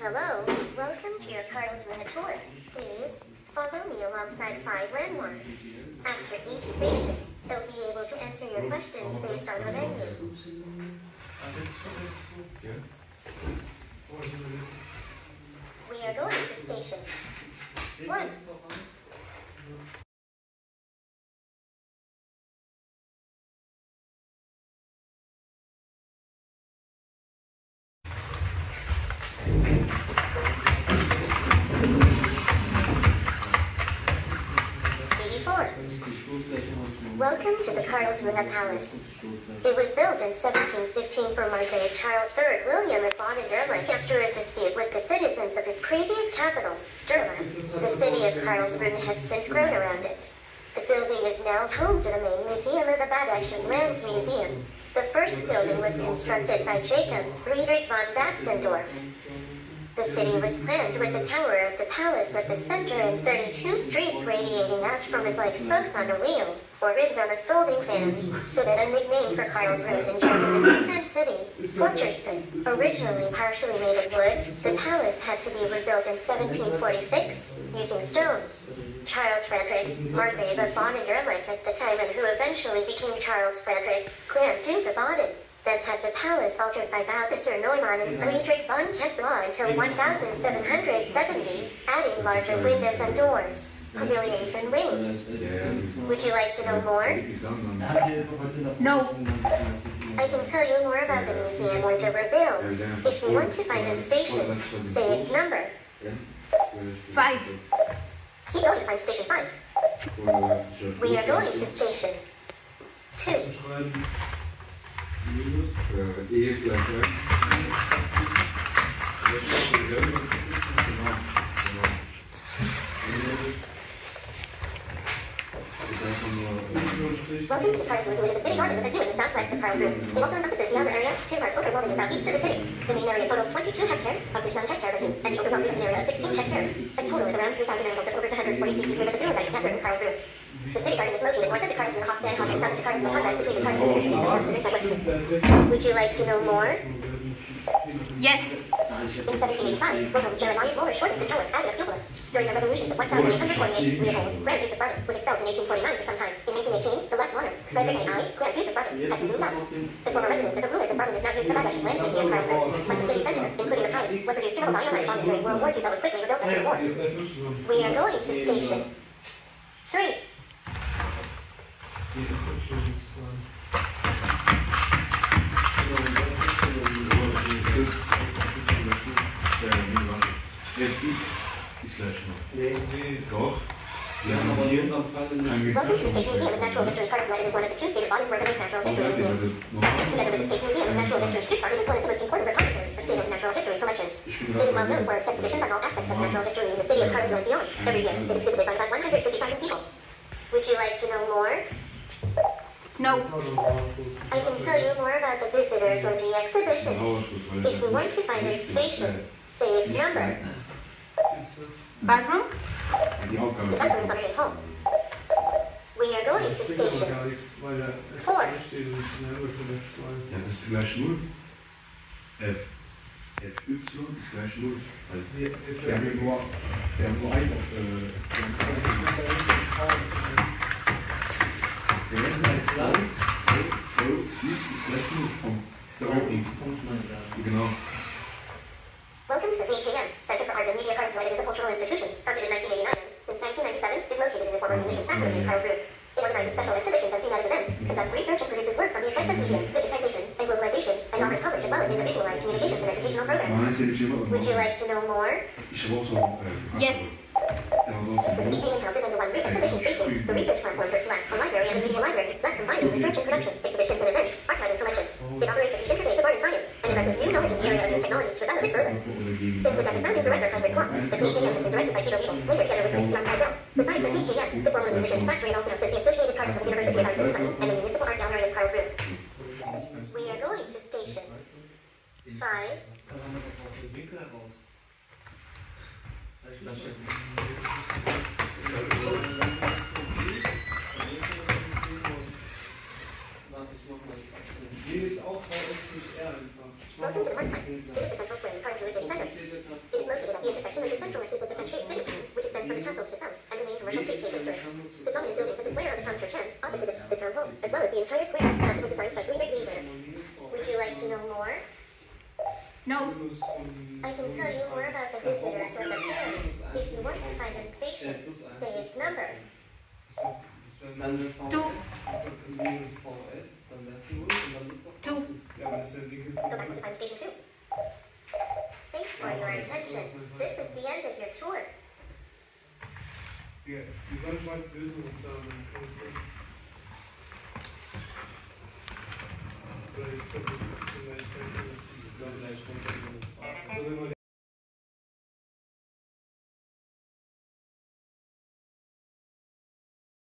Hello, welcome to your Karlsruhe tour. Please follow me alongside 5 landmarks. After each station, you'll be able to answer your questions based on the menu. We are going to station 1. Welcome to the Karlsruhe Palace. It was built in 1715 for Margrave Charles III William of Baden-Württemberg after a dispute with the citizens of his previous capital, Durban. The city of Karlsruhe has since grown around it. The building is now home to the main museum of the Badisches Landsmuseum. The first building was constructed by Jacob Friedrich von Baxendorf. The city was planned with the tower of the palace at the center and 32 streets radiating out from it like spokes on a wheel, or ribs on a folding fan, so that a nickname for Karlsruhe in German is the Fed City, Fortressstadt. Originally partially made of wood, the palace had to be rebuilt in 1746 using stone. Charles Frederick, Margrave of Baden-Württemberg at the time and who eventually became Charles Frederick, Grand Duke of Baden, then had the palace altered by Balthasar Neumann and Friedrich von Keslau until 1770, adding larger windows and doors, pavilions and wings. Would you like to know more? No. I can tell you more about the museum where they were built. If you want to find its station, say its number. 5. Keep going to find station 5. We are going to station 2. E ist gleich weg. Welcome to the Karlsruhe Zoo. It is a city garden with a zoo in the southwest of Karlsruhe. It also encompasses the outer area, Tierpark, overwhelming the southeast of the city. The main area totals 22 hectares, of which 9 hectares are zoo, and the overall zoo has an area of 16 hectares. A total of around 3,000 animals of over 240 species live at the zoological center in Karlsruhe. The city garden is located north of the Karlsruhe Hofbahn and south of the Karlsruhe Congress between the Karlsruhe Industries and the Southwest. Would you like to know more? Yes. In 1785, Wilhelm Jeremias Mohr shortened the tower, adding a cupola. During the revolutions of 1848, Leopold, Grand Duke of Baden, was expelled in 1849 for some time. In 1818, the last monarch, Frederick and I, Grand Duke of Baden, had to move out. The former residence of the rulers of Baden is now used for the Badisches Landsmuseum Karlsruhe. Like the city center, including the palace, was reduced to rubble by Allied bombing during World War II that was quickly rebuilt after the war. We are going to station 3. Doch. Wir haben hier einen Welcome to the State Museum of Natural History Karlsruhe. It is one of the 2 state of Baden-Württemberg natural history museums. Together with the State Museum of Natural History Stuttgart, it is one of the most important repositories for state and natural history collections. It is well known for its exhibitions on all aspects of natural history in the city of Karlsruhe and beyond. Every year, it is visited by about 150,000 people. Would you like to know more? No. I can tell you more about the visitors or the exhibitions. If you want to find its station, say its number. Bathroom? The bathroom is underneath home. We are going to station 4. Ja, das ist gleich 0. FY ist gleich 0. Wir haben nur ein Genau. Welcome to the CKM, Center for Art and Media Karlsruhe. It is a cultural institution, founded in 1989. Since 1997, is located in the former munitions factory in Karlsruhe. It organizes special exhibitions and thematic events, conducts research and produces works on the effects of media, digitization, and globalization, and offers public as well as individualized communications and educational programs. Would you like to know more? Yes. The CKM houses under one roof exhibition spaces, the research platform for SLAC, a library and a media library, thus combining research and production, exhibitions and events, archive and collection. It operates at the interface of art and science, and addresses new knowledge in the area of new technologies to develop it further. Since the death of founding director Heinrich Klotz, the CKM has been directed by Peter Riedel, later together with Christian Heidel. Besides the CKM, the former munitions factory also houses the Associated Karlsruhe University of Arts and Design and the Municipal Art Gallery of Karlsruhe. We are going to station 5. Welcome to the Marketplace. It is the central square in Karlsruhe City Center. It I can tell you more about the visitors or the parent. If you want to find its station, say its number. Dann VS, minus VS, dann wäre es 0 und dann wird es auch 2. Go back to find station 2. Thanks for your attention. This is the end of your tour. Ja, wie soll ich mal lösen und dann vielleicht